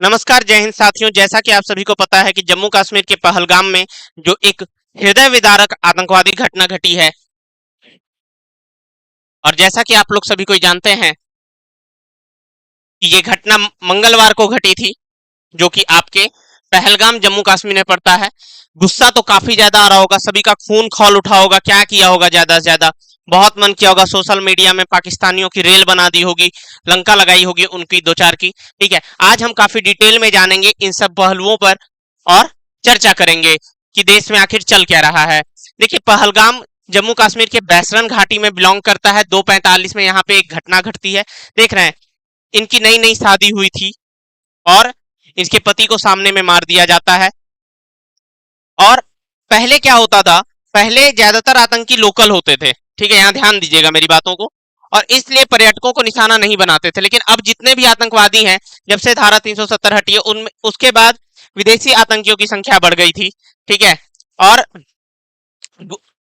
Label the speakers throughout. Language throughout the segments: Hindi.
Speaker 1: नमस्कार, जय हिंद साथियों। जैसा कि आप सभी को पता है कि जम्मू कश्मीर के पहलगाम में जो एक हृदय विदारक आतंकवादी घटना घटी है, और जैसा कि आप लोग सभी कोई जानते हैं कि ये घटना मंगलवार को घटी थी, जो कि आपके पहलगाम जम्मू कश्मीर में पड़ता है। गुस्सा तो काफी ज्यादा आ रहा होगा, सभी का खून खौल उठा होगा। क्या किया होगा? ज्यादा से ज्यादा बहुत मन किया होगा, सोशल मीडिया में पाकिस्तानियों की रेल बना दी होगी, लंका लगाई होगी उनकी दो चार की। ठीक है, आज हम काफी डिटेल में जानेंगे इन सब पहलुओं पर और चर्चा करेंगे कि देश में आखिर चल क्या रहा है। देखिए, पहलगाम जम्मू कश्मीर के बैसरन घाटी में बिलोंग करता है। 2:45 में यहाँ पे एक घटना घटती है। देख रहे हैं, इनकी नई नई शादी हुई थी और इसके पति को सामने में मार दिया जाता है। और पहले क्या होता था, पहले ज्यादातर आतंकी लोकल होते थे। ठीक है, यहाँ ध्यान दीजिएगा मेरी बातों को। और इसलिए पर्यटकों को निशाना नहीं बनाते थे। लेकिन अब जितने भी आतंकवादी हैं, जब से धारा 370 हटी है, उनमें उसके बाद विदेशी आतंकियों की संख्या बढ़ गई थी। ठीक है, और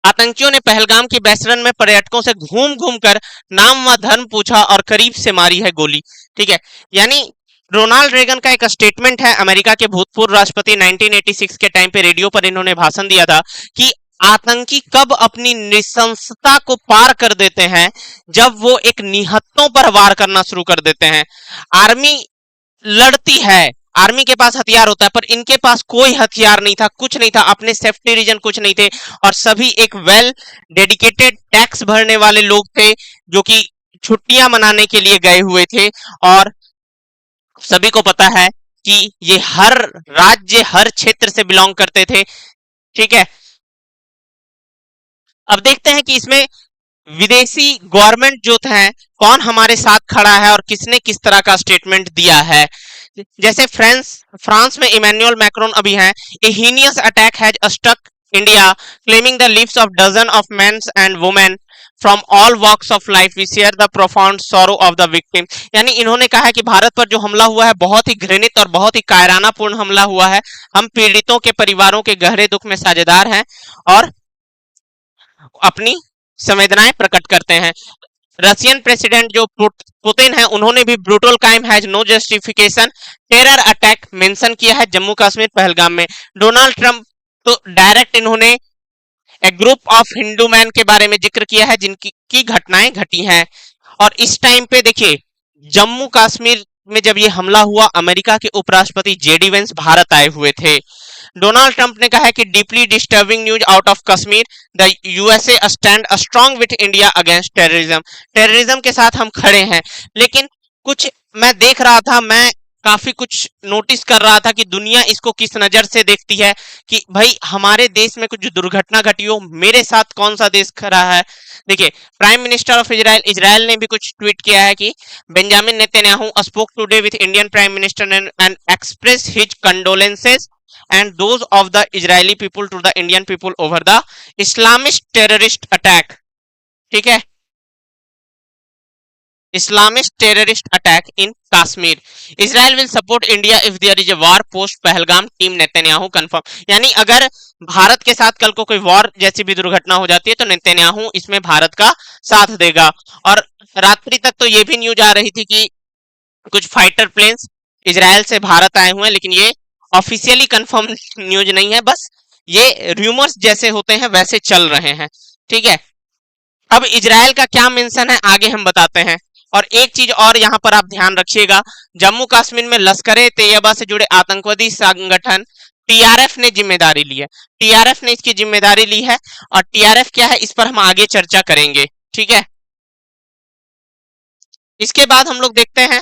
Speaker 1: आतंकियों ने पहलगाम की बैसरन में पर्यटकों से घूम घूम कर नाम व धर्म पूछा और करीब से मारी है गोली। ठीक है, यानी रोनाल्ड रेगन का एक स्टेटमेंट है, अमेरिका के भूतपूर्व राष्ट्रपति 1986 के टाइम पे रेडियो पर इन्होंने भाषण दिया था कि आतंकी कब अपनी नृशंसता को पार कर देते हैं, जब वो एक निहत्तों पर वार करना शुरू कर देते हैं। आर्मी लड़ती है, आर्मी के पास हथियार होता है, पर इनके पास कोई हथियार नहीं था, कुछ नहीं था, अपने सेफ्टी रीजन कुछ नहीं थे। और सभी एक वेल डेडिकेटेड टैक्स भरने वाले लोग थे, जो कि छुट्टियां मनाने के लिए गए हुए थे। और सभी को पता है कि ये हर राज्य, हर क्षेत्र से बिलोंग करते थे। ठीक है, अब देखते हैं कि इसमें विदेशी गवर्नमेंट जो है, कौन हमारे साथ खड़ा है और किसने किस तरह का स्टेटमेंट दिया है। जैसे फ्रांस फ्रांस में इमैनुअल मैक्रोन अभी हैं। A heinous attack has struck India, claiming the lives of dozen of men and women from all walks of life, we share the profound sorrow of the victim. यानी इन्होंने कहा है कि भारत पर जो हमला हुआ है बहुत ही घृणित और बहुत ही कायराना पूर्ण हमला हुआ है। हम पीड़ितों के परिवारों के गहरे दुख में साझेदार हैं और अपनी संवेदनाएं प्रकट करते हैं। रशियन प्रेसिडेंट जो पुतिन है, उन्होंने भी brutal crime has no justification, terror attack mention किया है जम्मू कश्मीर पहलगाम में। डोनाल्ड ट्रंप तो डायरेक्ट इन्होंने एक ग्रुप ऑफ हिंदू मैन के बारे में जिक्र किया है जिनकी की घटनाएं घटी हैं। और इस टाइम पे देखिए, जम्मू कश्मीर में जब ये हमला हुआ, अमेरिका के उपराष्ट्रपति जेडी वेंस भारत आए हुए थे। डोनाल्ड ट्रंप ने कहा है कि deeply disturbing news out of Kashmir, the USA stand strong with India against terrorism. Terrorism के साथ हम खड़े हैं। लेकिन कुछ मैं देख रहा था, मैं काफी कुछ नोटिस कर रहा था कि दुनिया इसको किस नजर से देखती है कि भाई हमारे देश में कुछ दुर्घटना घटी हो, मेरे साथ कौन सा देश खड़ा है। देखिए, prime minister of Israel Israel ने भी कुछ ट्वीट किया है कि Benjamin Netanyahu spoke today with Indian prime minister and express his condolences and those of the Israeli people to the Indian people over the Islamist terrorist attack. ठीक है, Islamist terrorist attack in Kashmir. Israel will support India if there is a war post Pahalgam, team Netanyahu confirm. यानी अगर भारत के साथ कल को कोई वॉर जैसी भी दुर्घटना हो जाती है तो नेतन्याहू इसमें भारत का साथ देगा। और रात्रि तक तो ये भी न्यूज आ रही थी कि कुछ फाइटर प्लेन्स इजराइल से भारत आए हुए हैं, लेकिन ये ऑफिशियली कंफर्म न्यूज नहीं है, बस ये रूमर्स जैसे होते हैं वैसे चल रहे हैं। ठीक है, अब इजराइल का क्या मेंशन है आगे हम बताते हैं। और एक चीज और यहाँ पर आप ध्यान रखिएगा, जम्मू कश्मीर में लश्कर ए तैयबा से जुड़े आतंकवादी संगठन टीआरएफ ने जिम्मेदारी ली है। टीआरएफ ने इसकी जिम्मेदारी ली है, और टीआरएफ क्या है इस पर हम आगे चर्चा करेंगे। ठीक है, इसके बाद हम लोग देखते हैं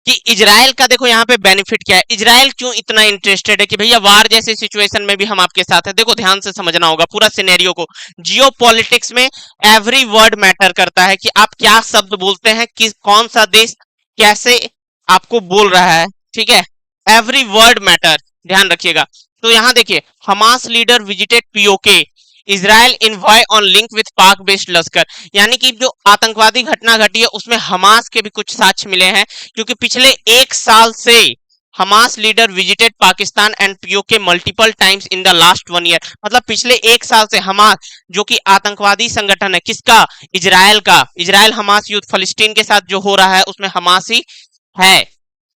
Speaker 1: कि इजराइल का देखो यहाँ पे बेनिफिट क्या है। इजराइल क्यों इतना इंटरेस्टेड है कि भैया वार जैसी सिचुएशन में भी हम आपके साथ हैं। देखो, ध्यान से समझना होगा पूरा सिनेरियो को। जियो पॉलिटिक्स में एवरी वर्ड मैटर करता है कि आप क्या शब्द बोलते हैं, किस कौन सा देश कैसे आपको बोल रहा है। ठीक है, एवरी वर्ड मैटर, ध्यान रखिएगा। तो यहाँ देखिए, Hamas leader visited PoK, Israel envoy on link with पाक बेस्ड लश्कर। यानी कि जो आतंकवादी घटना घटी है उसमें हमास के भी कुछ साक्ष्य मिले हैं, क्योंकि पिछले एक साल से Hamas leader visited Pakistan and PoK multiple times in the last 1 year. मतलब पिछले एक साल से हमास, जो कि आतंकवादी संगठन है किसका, इजराइल का, इजराइल हमास युद्ध फलस्तीन के साथ जो हो रहा है उसमें हमास ही है।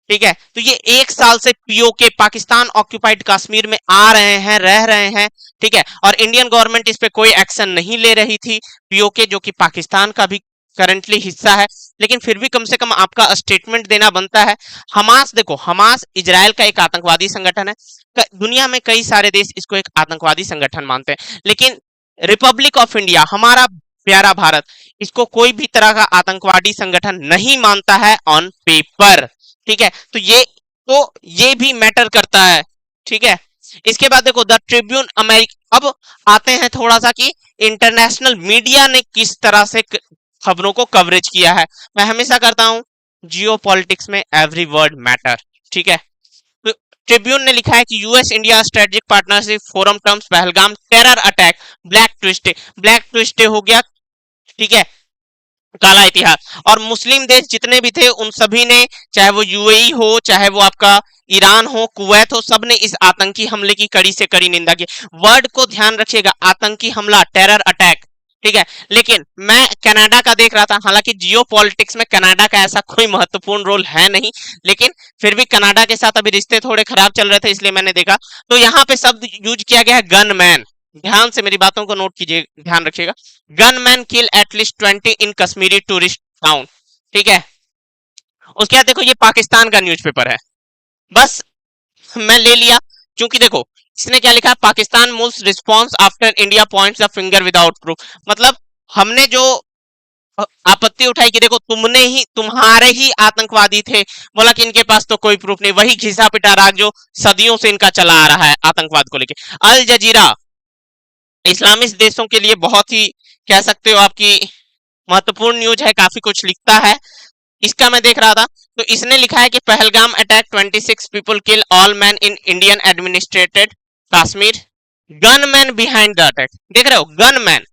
Speaker 1: ठीक है। तो ये 1 साल से पीओके पाकिस्तान ऑक्यूपाइड कश्मीर में आ रहे हैं, रह रहे हैं, ठीक है। और इंडियन गवर्नमेंट इस पे कोई एक्शन नहीं ले रही थी। पीओके जो कि पाकिस्तान का भी करंटली हिस्सा है, लेकिन फिर भी कम से कम आपका स्टेटमेंट देना बनता है। हमास, देखो हमास इजराइल का एक आतंकवादी संगठन है। दुनिया में कई सारे देश इसको एक आतंकवादी संगठन मानते हैं, लेकिन रिपब्लिक ऑफ इंडिया, हमारा प्यारा भारत, इसको कोई भी तरह का आतंकवादी संगठन नहीं मानता है ऑन पेपर, ठीक है। तो ये भी मैटर करता है, ठीक है। इसके बाद देखो द ट्रिब्यून अमेरिका, अब आते हैं थोड़ा सा कि इंटरनेशनल मीडिया ने किस तरह से खबरों को कवरेज किया है। मैं हमेशा करता हूं जियो पॉलिटिक्स में एवरी वर्ड मैटर, ठीक है। तो ट्रिब्यून ने लिखा है कि US India strategic partnership forum terms Pahalgam terror attack black twist हो गया, ठीक है, काला इतिहास। और मुस्लिम देश जितने भी थे उन सभी ने, चाहे वो यूएई हो, चाहे वो आपका ईरान हो, कुवैत हो, सब ने इस आतंकी हमले की कड़ी से कड़ी निंदा की। वर्ड को ध्यान रखिएगा, आतंकी हमला, टेरर अटैक, ठीक है। लेकिन मैं कनाडा का देख रहा था, हालांकि जियो पॉलिटिक्स में कनाडा का ऐसा कोई महत्वपूर्ण रोल है नहीं, लेकिन फिर भी कनाडा के साथ अभी रिश्ते थोड़े खराब चल रहे थे, इसलिए मैंने देखा। तो यहाँ पे शब्द यूज किया गया है गनमैन, ध्यान से मेरी बातों को नोट कीजिए, ध्यान रखिएगा। गनमैन किल एटलीस्ट 20 इन कश्मीरी टूरिस्ट टाउन, ठीक है। उसके बाद देखो ये पाकिस्तान का न्यूज़पेपर है, बस मैं ले लिया, क्योंकि देखो इसने क्या लिखा है, Pakistan moves response after India points the finger without proof. मतलब हमने जो आपत्ति उठाई कि देखो तुम्हारे ही आतंकवादी थे, बोला कि इनके पास तो कोई प्रूफ नहीं, वही घिसा पिटा राग जो सदियों से इनका चला आ रहा है आतंकवाद को लेकर। अल जजीरा इस्लामिस्ट देशों के लिए बहुत ही, कह सकते हो आपकी महत्वपूर्ण न्यूज है, काफी कुछ लिखता है। इसका मैं देख रहा था, तो इसने लिखा है कि Pahalgam attack 26 people kill all man in Indian administrated Kashmir, gun man behind the attack. देख रहे हो, गन मैन,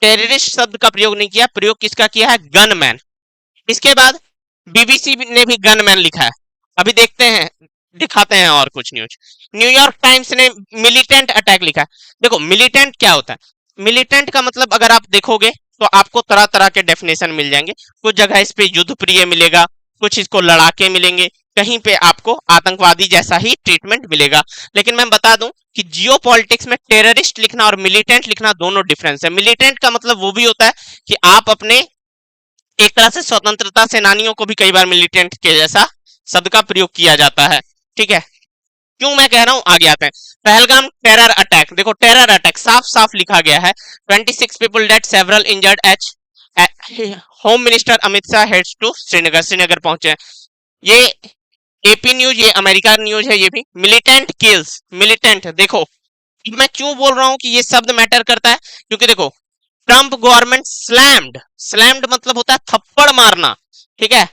Speaker 1: टेररिस्ट शब्द का प्रयोग नहीं किया, प्रयोग किसका किया है, गन मैन। इसके बाद बीबीसी ने भी गन मैन लिखा है। अभी देखते हैं, दिखाते हैं और कुछ न्यूज। न्यूयॉर्क टाइम्स ने मिलिटेंट अटैक लिखा है। देखो मिलिटेंट क्या होता है, मिलिटेंट का मतलब अगर आप देखोगे तो आपको तरह तरह के डेफिनेशन मिल जाएंगे। कुछ जगह इस पे युद्ध प्रिय मिलेगा, कुछ इसको लड़ाके मिलेंगे, कहीं पे आपको आतंकवादी जैसा ही ट्रीटमेंट मिलेगा। लेकिन मैं बता दूं कि जियो पॉलिटिक्स में टेररिस्ट लिखना और मिलिटेंट लिखना दोनों डिफरेंस है। मिलिटेंट का मतलब वो भी होता है कि आप अपने, एक तरह से स्वतंत्रता सेनानियों को भी कई बार मिलिटेंट के जैसा शब्द का प्रयोग किया जाता है, ठीक है। क्यों मैं कह रहा हूं, आगे आते हैं। पहलगाम टेरर अटैक, देखो टेरर अटैक साफ साफ लिखा गया है। 26 people dead, several injured H home minister Amit Shah heads to Srinagar पहुंचे। ये एपी न्यूज, ये अमेरिका न्यूज है, ये भी। मिलिटेंट किल्स, मिलिटेंट, देखो मैं क्यों बोल रहा हूं कि ये शब्द मैटर करता है, क्योंकि देखो ट्रंप गवर्नमेंट स्लैम्ड मतलब होता है थप्पड़ मारना, ठीक है।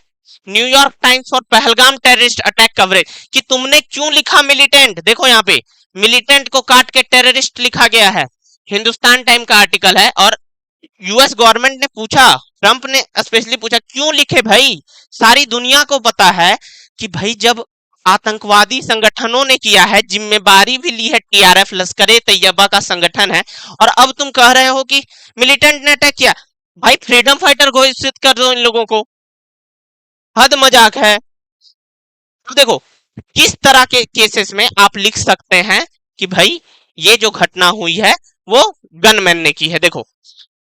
Speaker 1: न्यूयॉर्क टाइम्स और पहलगाम टेररिस्ट अटैक कवरेज, कि तुमने क्यों लिखा मिलिटेंट, देखो यहाँ पे मिलिटेंट को काट के टेररिस्ट लिखा गया है। हिंदुस्तान टाइम का आर्टिकल है, और यूएस गवर्नमेंट ने पूछा, ट्रंप ने स्पेशली पूछा क्यों लिखे भाई, सारी दुनिया को पता है कि भाई जब आतंकवादी संगठनों ने किया है, जिम्मेदारी भी ली है, टीआरएफ लश्कर तैयबा का संगठन है, और अब तुम कह रहे हो कि मिलिटेंट ने अटैक किया। भाई फ्रीडम फाइटर घोषित कर दो इन लोगों को, हद मजाक है। अब देखो किस तरह के केसेस में आप लिख सकते हैं कि भाई ये जो घटना हुई है वो गनमैन ने की है। देखो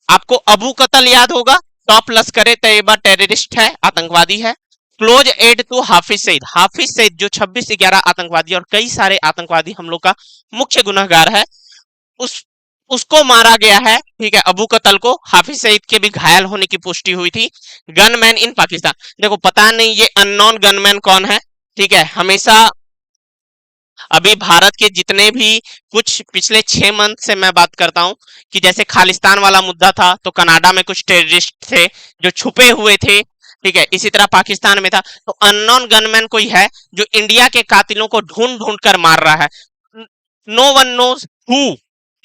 Speaker 1: आपको अबू कतल याद होगा, टॉप लश्कर तैयबा टेररिस्ट है, आतंकवादी है। Close add to Hafiz Saeed जो 26/11 आतंकवादी और कई सारे आतंकवादी हमलों का मुख्य गुनहगार है, उसको मारा गया है, ठीक है। अबू कतल को, हाफिज सईद के भी घायल होने की पुष्टि हुई थी। गनमैन इन पाकिस्तान, देखो पता नहीं ये अननोन गनमैन कौन है, ठीक है। हमेशा अभी भारत के जितने भी कुछ पिछले 6 मंथ से मैं बात करता हूं कि जैसे खालिस्तान वाला मुद्दा था, तो कनाडा में कुछ टेररिस्ट थे जो छुपे हुए थे, ठीक है। इसी तरह पाकिस्तान में था। तो अननोन गनमैन कोई है जो इंडिया के कातिलों को ढूंढ ढूंढ कर मार रहा है। नो वन नोज हु,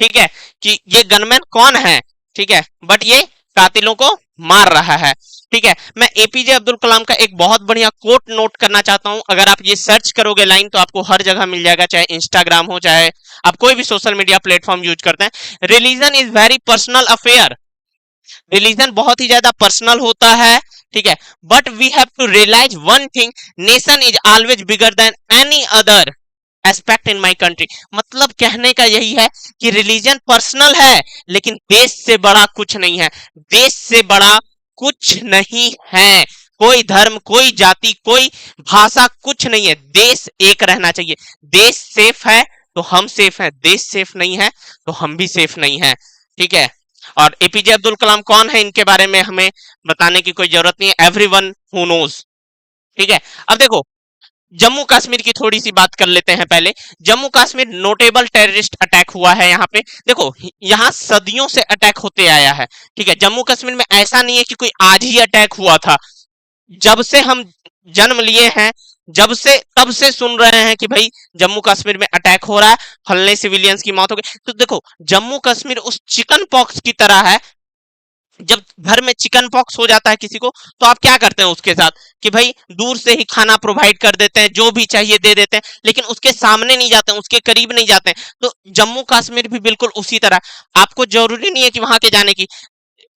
Speaker 1: ठीक है, कि ये गनमैन कौन है, ठीक है, बट ये कातिलों को मार रहा है, ठीक है। मैं एपीजे अब्दुल कलाम का एक बहुत बढ़िया कोट नोट करना चाहता हूं। अगर आप ये सर्च करोगे लाइन तो आपको हर जगह मिल जाएगा, चाहे इंस्टाग्राम हो, चाहे आप कोई भी सोशल मीडिया प्लेटफॉर्म यूज करते हैं। Religion is very personal affair, religion बहुत ही ज्यादा पर्सनल होता है, ठीक है, but we have to realise one thing, nation is always bigger than any other aspect in my country. मतलब कहने का यही है कि रिलीजन पर्सनल है, लेकिन देश से बड़ा कुछ नहीं है, देश से बड़ा कुछ नहीं है। कोई धर्म, कोई जाति, कोई भाषा, कुछ नहीं है। देश एक रहना चाहिए। देश सेफ है तो हम सेफ हैं, देश सेफ नहीं है तो हम भी सेफ नहीं है। ठीक है, और एपीजे अब्दुल कलाम कौन है, इनके बारे में हमें बताने की कोई जरूरत नहीं है, एवरीवन हु नोज। ठीक है, अब देखो जम्मू कश्मीर की थोड़ी सी बात कर लेते हैं पहले। Jammu Kashmir notable terrorist attack हुआ है यहाँ पे। देखो यहाँ सदियों से अटैक होते आया है। ठीक है, जम्मू कश्मीर में ऐसा नहीं है कि कोई आज ही अटैक हुआ था। जब से हम जन्म लिए हैं, जब से तब से सुन रहे हैं कि भाई जम्मू कश्मीर में अटैक हो रहा है, फलने सिविलियंस की मौत हो गई। तो देखो जम्मू कश्मीर उस चिकन पॉक्स की तरह है। जब घर में चिकन पॉक्स हो जाता है किसी को, तो आप क्या करते हैं उसके साथ कि भाई दूर से ही खाना प्रोवाइड कर देते हैं, जो भी चाहिए दे देते हैं, लेकिन उसके सामने नहीं जाते हैं, उसके करीब नहीं जाते हैं। तो जम्मू कश्मीर भी बिल्कुल उसी तरह। आपको जरूरी नहीं है कि वहां के जाने की।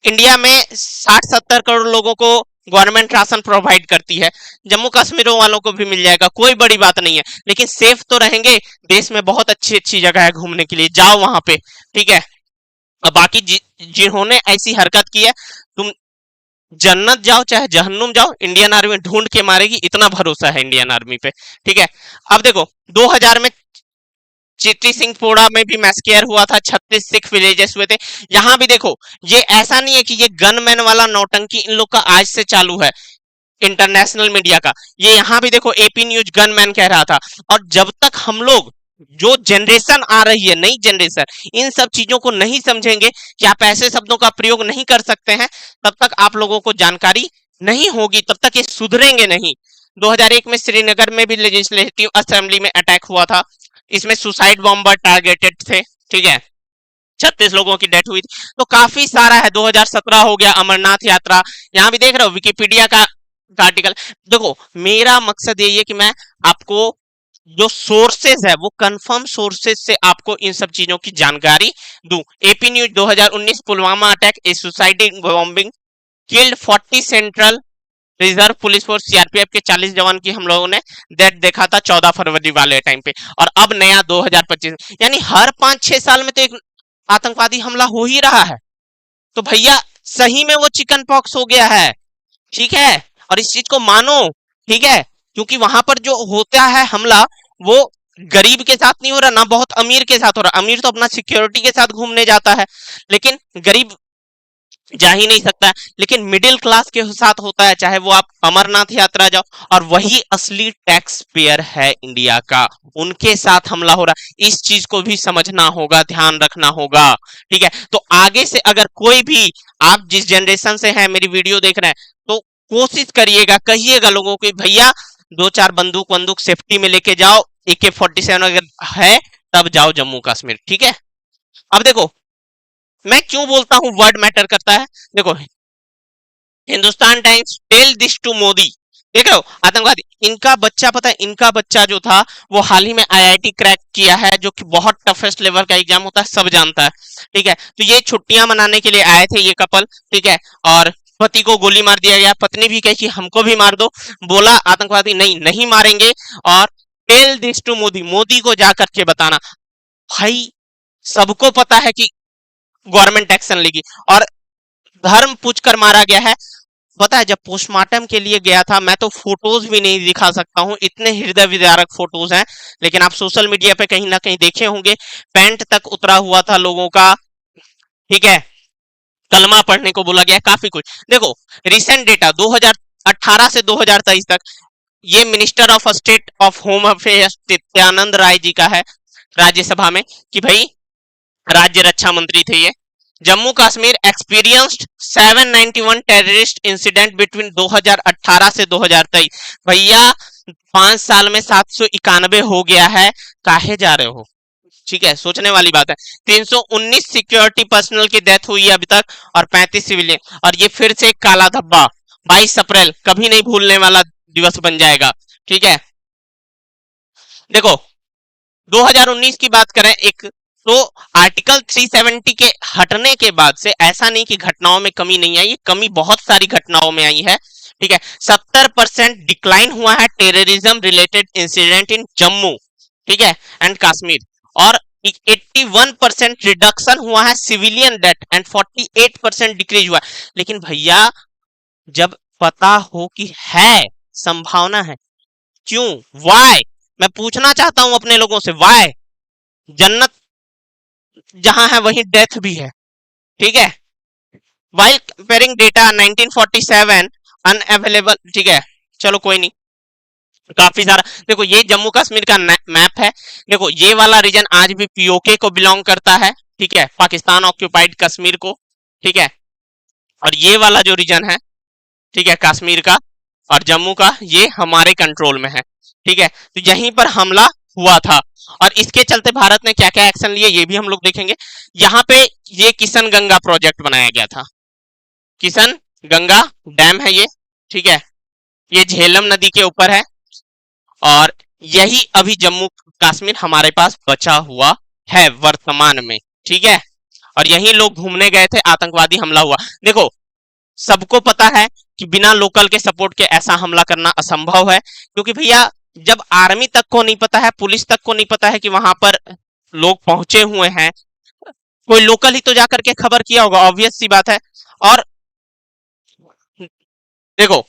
Speaker 1: इंडिया में 60-70 करोड़ लोगों को गवर्नमेंट राशन प्रोवाइड करती है, जम्मू कश्मीर वालों को भी मिल जाएगा, कोई बड़ी बात नहीं है। लेकिन सेफ तो रहेंगे। देश में बहुत अच्छी अच्छी जगह है घूमने के लिए, जाओ वहां पे। ठीक है, और बाकी जिन्होंने ऐसी हरकत की है, तुम जन्नत जाओ चाहे जहन्नुम जाओ, इंडियन आर्मी ढूंढ के मारेगी, इतना भरोसा है इंडियन आर्मी पे। ठीक है, अब देखो 2000 में चिट्टी सिंहपोड़ा में भी मैस्केयर हुआ था, 36 सिख विलेजेस हुए थे। यहां भी देखो, ये ऐसा नहीं है कि ये गनमैन वाला नौटंकी इन लोग का आज से चालू है, इंटरनेशनल मीडिया का। ये यहाँ भी देखो एपी न्यूज गनमैन कह रहा था। और जब तक हम लोग, जो जनरेशन आ रही है, नई जनरेशन, इन सब चीजों को नहीं समझेंगे कि आप ऐसे शब्दों का प्रयोग नहीं कर सकते हैं, तब तक आप लोगों को जानकारी नहीं होगी, तब तक ये सुधरेंगे नहीं। 2001 में श्रीनगर में भी लेजिस्लेटिव असेंबली में अटैक हुआ था। इसमें सुसाइड बॉम्बर टारगेटेड थे। ठीक है, 36 लोगों की डेथ हुई थी। तो काफी सारा है। 2017 हो गया अमरनाथ यात्रा, यहाँ भी देख रहे हो विकिपीडिया का आर्टिकल। देखो मेरा मकसद यही है कि मैं आपको जो सोर्सेज है वो कंफर्म सोर्सेज से आपको इन सब चीजों की जानकारी दूं। AP news 2019 Pulwama attack, a suicide bombing killed 40 central reserve police force CRPF के 40 जवान की हम लोगों ने डेथ देखा था 14 फरवरी वाले टाइम पे। और अब नया 2025, यानी हर 5-6 साल में तो एक आतंकवादी हमला हो ही रहा है। तो भैया सही में वो चिकन पॉक्स हो गया है। ठीक है, और इस चीज को मानो। ठीक है, क्योंकि वहां पर जो होता है हमला, वो गरीब के साथ नहीं हो रहा, ना बहुत अमीर के साथ हो रहा। अमीर तो अपना सिक्योरिटी के साथ घूमने जाता है, लेकिन गरीब जा ही नहीं सकता है। लेकिन मिडिल क्लास के साथ होता है, चाहे वो आप अमरनाथ यात्रा जाओ, और वही असली टैक्स पेयर है इंडिया का, उनके साथ हमला हो रहा है। इस चीज को भी समझना होगा, ध्यान रखना होगा। ठीक है, तो आगे से अगर कोई भी, आप जिस जनरेशन से हैं मेरी वीडियो देख रहे हैं, तो कोशिश करिएगा, कहिएगा लोगों को भैया 2-4 बंदूक वंदूक सेफ्टी में लेके जाओ, AK-47 अगर है तब जाओ जम्मू कश्मीर। ठीक है, अब देखो मैं क्यों बोलता हूं वर्ड मैटर करता है। देखो Hindustan Times tell this to Modi, देख रहे हो आतंकवादी, इनका बच्चा, पता है इनका बच्चा जो था वो हाल ही में आईआईटी क्रैक किया है, जो कि बहुत टफेस्ट लेवल का एग्जाम होता है, सब जानता है। ठीक है, तो ये छुट्टियां मनाने के लिए आए थे ये कपल। ठीक है, और पति को गोली मार दिया गया, पत्नी भी कही कि हमको भी मार दो, बोला आतंकवादी नहीं, नहीं मारेंगे। और tell this to Modi, Modi को जाकर के बताना। भाई सबको पता है कि गवर्नमेंट एक्शन लेगी, और धर्म पूछ कर मारा गया है। पता है जब पोस्टमार्टम के लिए गया था, मैं तो फोटोज भी नहीं दिखा सकता हूं, इतने हृदय विदारक फोटोज हैं, लेकिन आप सोशल मीडिया पे कहीं ना कहीं देखे होंगे, पैंट तक उतरा हुआ था लोगों का। ठीक है, कलमा पढ़ने को बोला गया, काफी कुछ। देखो रिसेंट डेटा 2018 से 2023 तक, ये minister of state of home affairs Nityanand Rai ji का है राज्यसभा में, कि भाई राज्य रक्षा मंत्री थे ये। Jammu Kashmir experienced 791 terrorist incident between 2018 से 2023। भैया 5 साल में 791 हो गया है, काहे जा रहे हो। ठीक है, सोचने वाली बात है। 319 सिक्योरिटी पर्सनल की डेथ हुई है अभी तक, और 35 सिविलियन। और ये फिर से एक काला धब्बा, 22 अप्रैल कभी नहीं भूलने वाला दिवस बन जाएगा। ठीक है, देखो 2019 की बात करें एक, तो आर्टिकल 370 के हटने के बाद से ऐसा नहीं कि घटनाओं में कमी नहीं आई, कमी बहुत सारी घटनाओं में आई है। ठीक है। 70% डिक्लाइन हुआ है terrorism related incident in Jammu, ठीक है, एंड कश्मीर। और 81% रिडक्शन हुआ है सिविलियन डेथ एंड 48% डिक्रीज हुआ है। लेकिन भैया जब पता हो कि है, संभावना है, क्यों, वाई, मैं पूछना चाहता हूं अपने लोगों से, वाई? जन्नत जहां है वहीं डेथ भी है, ठीक है। वाइल कंपेयरिंग डेटा 1947 अनअवेलेबल, ठीक है, चलो कोई नहीं, काफी सारा। देखो ये जम्मू कश्मीर का मैप है। देखो ये वाला रीजन आज भी पीओके को बिलोंग करता है, ठीक है, पाकिस्तान ऑक्यूपाइड कश्मीर को, ठीक है। और ये वाला जो रीजन है, ठीक है, कश्मीर का और जम्मू का, ये हमारे कंट्रोल में है, ठीक है। तो यहीं पर हमला हुआ था और इसके चलते भारत ने क्या क्या एक्शन लिए ये भी हम लोग देखेंगे। यहाँ पे ये किशन गंगा प्रोजेक्ट बनाया गया था, किशन गंगा डैम है ये, ठीक है, ये झेलम नदी के ऊपर है और यही अभी जम्मू कश्मीर हमारे पास बचा हुआ है वर्तमान में, ठीक है। और यही लोग घूमने गए थे, आतंकवादी हमला हुआ। देखो सबको पता है कि बिना लोकल के सपोर्ट के ऐसा हमला करना असंभव है, क्योंकि भैया जब आर्मी तक को नहीं पता है, पुलिस तक को नहीं पता है कि वहां पर लोग पहुंचे हुए हैं, कोई लोकल ही तो जाकर के खबर किया होगा, ऑब्वियस सी बात है। और देखो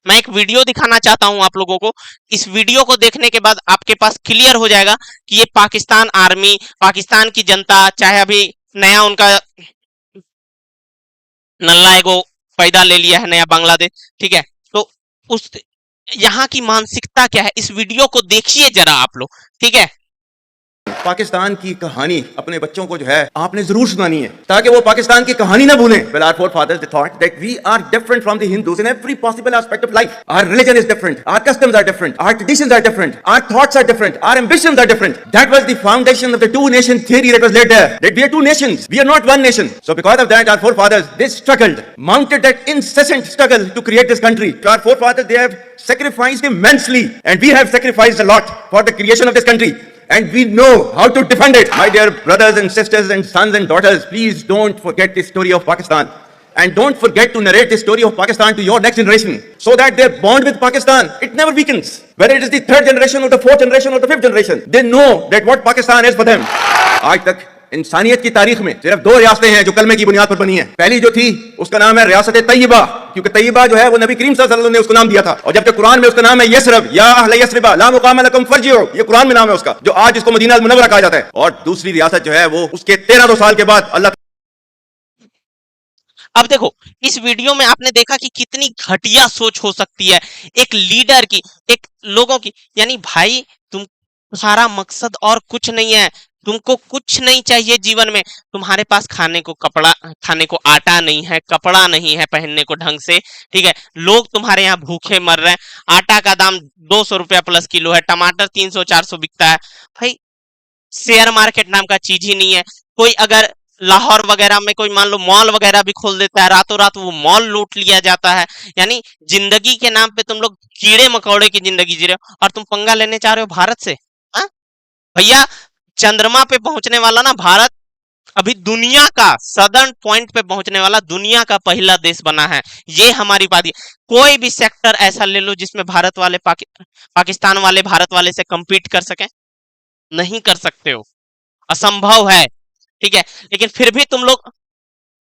Speaker 1: मैं एक वीडियो दिखाना चाहता हूं आप लोगों को, इस वीडियो को देखने के बाद आपके पास क्लियर हो जाएगा कि ये पाकिस्तान आर्मी, पाकिस्तान की जनता, चाहे अभी नया उनका नल्ला एगो पैदा ले लिया है नया बांग्लादेश, ठीक है। तो उस यहाँ की मानसिकता क्या है, इस वीडियो को देखिए जरा आप लोग, ठीक है।
Speaker 2: पाकिस्तान की कहानी अपने बच्चों को जो है आपने जरूर सुनानी है ताकि वो पाकिस्तान की कहानी ना भूलें। Well, our forefathers they thought that we are different from the Hindus in every possible aspect of life. Our religion is different, our customs are different, our traditions are different, our thoughts are different, our ambitions are different. That was the foundation of the two nation theory that was laid there. That we are two nations, we are not one nation. So because of that, our forefathers they struggled, mounted that incessant struggle to create this country. Our forefathers they have sacrificed immensely, and we have sacrificed a lot for the creation of this country. And we know how to defend it. My dear brothers and sisters and sons and daughters, please don't forget the story of Pakistan. And don't forget to narrate the story of Pakistan to your next generation so that their bond with Pakistan, it never weakens. Whether it is the third generation or the fourth generation or the fifth generation, they know that what Pakistan is for them. आज तक इंसानियत की तारीख में सिर्फ दो रियासतें हैं जो कलमे की बुनियाद पर बनी हैं। पहली जो थी उसका नाम है रियासत तैयबा, क्योंकि तैयबा जो है वो नबी करीम सल्लल्लाहु अलैहि वसल्लम ने उसको नाम दिया था। और जबकि कुरान में उसका नाम है यसरब, या अहले यसरिबा ला मुकाम लकुम फरजिउ, ये कुरान में नाम है उसका, जो आज इसको मदीना अल मुनव्वरा कहा जाता है। और दूसरी रियासत जो है वो उसके 1300 साल के बाद अल्लाह।
Speaker 1: अब देखो इस वीडियो में आपने देखा कि कितनी घटिया सोच हो सकती है एक लीडर की, एक लोगों की। यानी भाई तुम, तुम्हारा मकसद और कुछ नहीं है, तुमको कुछ नहीं चाहिए जीवन में, तुम्हारे पास खाने को कपड़ा, खाने को आटा नहीं है, कपड़ा नहीं है पहनने को ढंग से, ठीक है, लोग तुम्हारे यहाँ भूखे मर रहे हैं, आटा का दाम 200 रुपया प्लस किलो है, टमाटर 300-400 बिकता है। भाई शेयर मार्केट नाम का चीज ही नहीं है। कोई अगर लाहौर वगैरह में कोई मान लो मॉल वगैरह भी खोल देता है, रातों रात वो मॉल लूट लिया जाता है। यानी जिंदगी के नाम पे तुम लोग कीड़े मकोड़े की जिंदगी जी रहे हो और तुम पंगा लेने चाह रहे हो भारत से। हाँ? भैया चंद्रमा पे पहुंचने वाला ना भारत, अभी दुनिया का सदर्न पॉइंट पे पहुंचने वाला दुनिया का पहला देश बना है, ये हमारी बात है। कोई भी सेक्टर ऐसा ले लो जिसमें भारत वाले पाकिस्तान वाले भारत वाले से compete कर सके, नहीं कर सकते हो, असंभव है, ठीक है। लेकिन फिर भी तुम लोग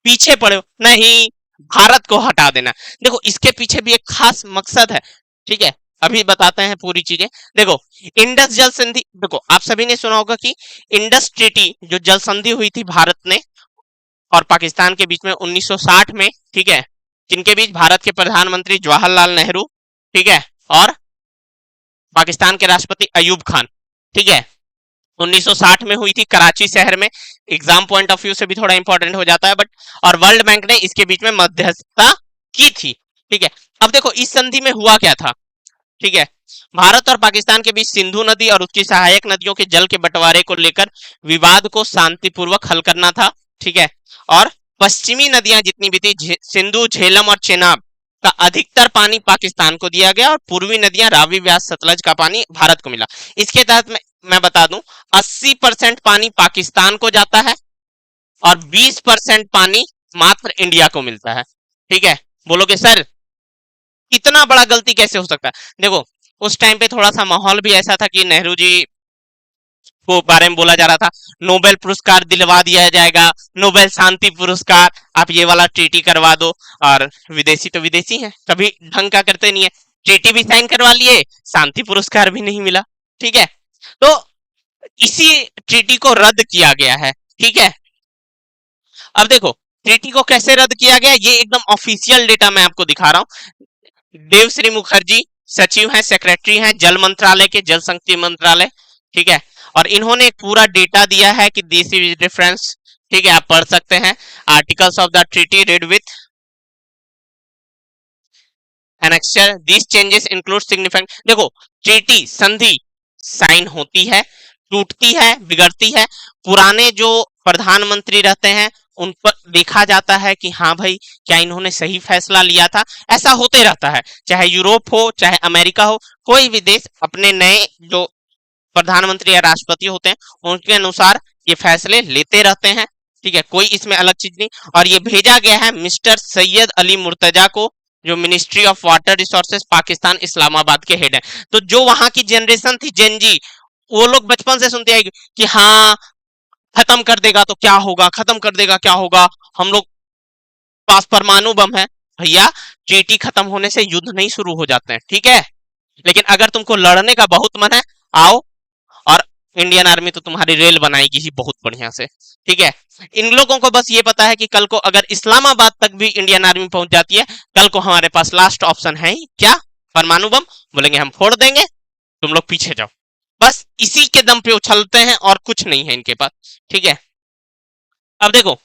Speaker 1: पीछे पड़े हो, नहीं भारत को हटा देना। देखो इसके पीछे भी एक खास मकसद है, ठीक है, अभी बताते हैं पूरी चीजें। देखो इंडस जल संधि, देखो आप सभी ने सुना होगा कि इंडस ट्रीटी जो जल संधि हुई थी भारत ने और पाकिस्तान के बीच में 1960 में, ठीक है, जिनके बीच भारत के प्रधानमंत्री जवाहरलाल नेहरू, ठीक है, और पाकिस्तान के राष्ट्रपति अयूब खान, ठीक है, 1960 में हुई थी कराची शहर में। एग्जाम पॉइंट ऑफ व्यू से भी थोड़ा इंपॉर्टेंट हो जाता है बट, और वर्ल्ड बैंक ने इसके बीच में मध्यस्थता की थी, ठीक है। अब देखो इस संधि में हुआ क्या था, ठीक है, भारत और पाकिस्तान के बीच सिंधु नदी और उसकी सहायक नदियों के जल के बंटवारे को लेकर विवाद को शांतिपूर्वक हल करना था, ठीक है। और पश्चिमी नदियां जितनी भी थी, सिंधु, झेलम और चेनाब का अधिकतर पानी पाकिस्तान को दिया गया और पूर्वी नदियां रावी, व्यास, सतलज का पानी भारत को मिला। इसके तहत मैं बता दूं 80% पानी पाकिस्तान को जाता है और 20% पानी मात्र इंडिया को मिलता है, ठीक है। बोलोगे सर इतना बड़ा गलती कैसे हो सकता है? देखो, उस टाइम पे थोड़ा सा माहौल भी ऐसा था कि नेहरू जी को बारे में बोला जा रहा था, नोबेल पुरस्कार दिलवा दिया जाएगा, नोबेल शांति पुरस्कार, आप ये वाला ट्रीटी करवा दो। और विदेशी तो विदेशी हैं, कभी ढंग का करते नहीं है, ट्रीटी भी साइन करवा लिए, शांति पुरस्कार भी नहीं मिला। ठीक है, तो इसी ट्रीटी को रद्द किया गया है। ठीक है, अब देखो ट्रीटी को कैसे रद्द किया गया, ये एकदम ऑफिशियल डेटा मैं आपको दिखा रहा हूँ। देवश्री मुखर्जी सचिव हैं, सेक्रेटरी हैं जल मंत्रालय के, जल शक्ति मंत्रालय। ठीक है, और इन्होंने एक पूरा डेटा दिया है कि दिस इज डिफरेंस। ठीक है, आप पढ़ सकते हैं, articles of the treaty read with annexure, this changes include significant. देखो, ट्रीटी संधि साइन होती है, टूटती है, बिगड़ती है, पुराने जो प्रधानमंत्री रहते हैं उन पर देखा जाता है कि हाँ भाई क्या इन्होंने सही फैसला लिया था। ऐसा होते रहता है, चाहे यूरोप हो चाहे अमेरिका हो, कोई भी देश अपने नए जो प्रधानमंत्री या राष्ट्रपति होते हैं उनके अनुसार ये फैसले लेते रहते हैं। ठीक है, कोई इसमें अलग चीज नहीं। और ये भेजा गया है मिस्टर सैयद अली मुर्तजा को, जो ministry of water resources Pakistan Islamabad के हेड है। तो जो वहां की जनरेशन थी जेनजी, वो लोग बचपन से सुनते आएगी कि हाँ खत्म कर देगा तो क्या होगा, खत्म कर देगा क्या होगा, हम लोग पास परमाणु बम है। भैया, ट्रीटी खत्म होने से युद्ध नहीं शुरू हो जाते हैं। ठीक है, लेकिन अगर तुमको लड़ने का बहुत मन है, आओ, और इंडियन आर्मी तो तुम्हारी रेल बनाएगी ही बहुत बढ़िया से। ठीक है, इन लोगों को बस ये पता है कि कल को अगर इस्लामाबाद तक भी इंडियन आर्मी पहुंच जाती है, कल को हमारे पास लास्ट ऑप्शन है ही क्या, परमाणु बम। बोलेंगे हम फोड़ देंगे, तुम लोग पीछे जाओ। बस इसी के दम पे उछलते हैं और कुछ नहीं है इनके पास। ठीक है, अब देखो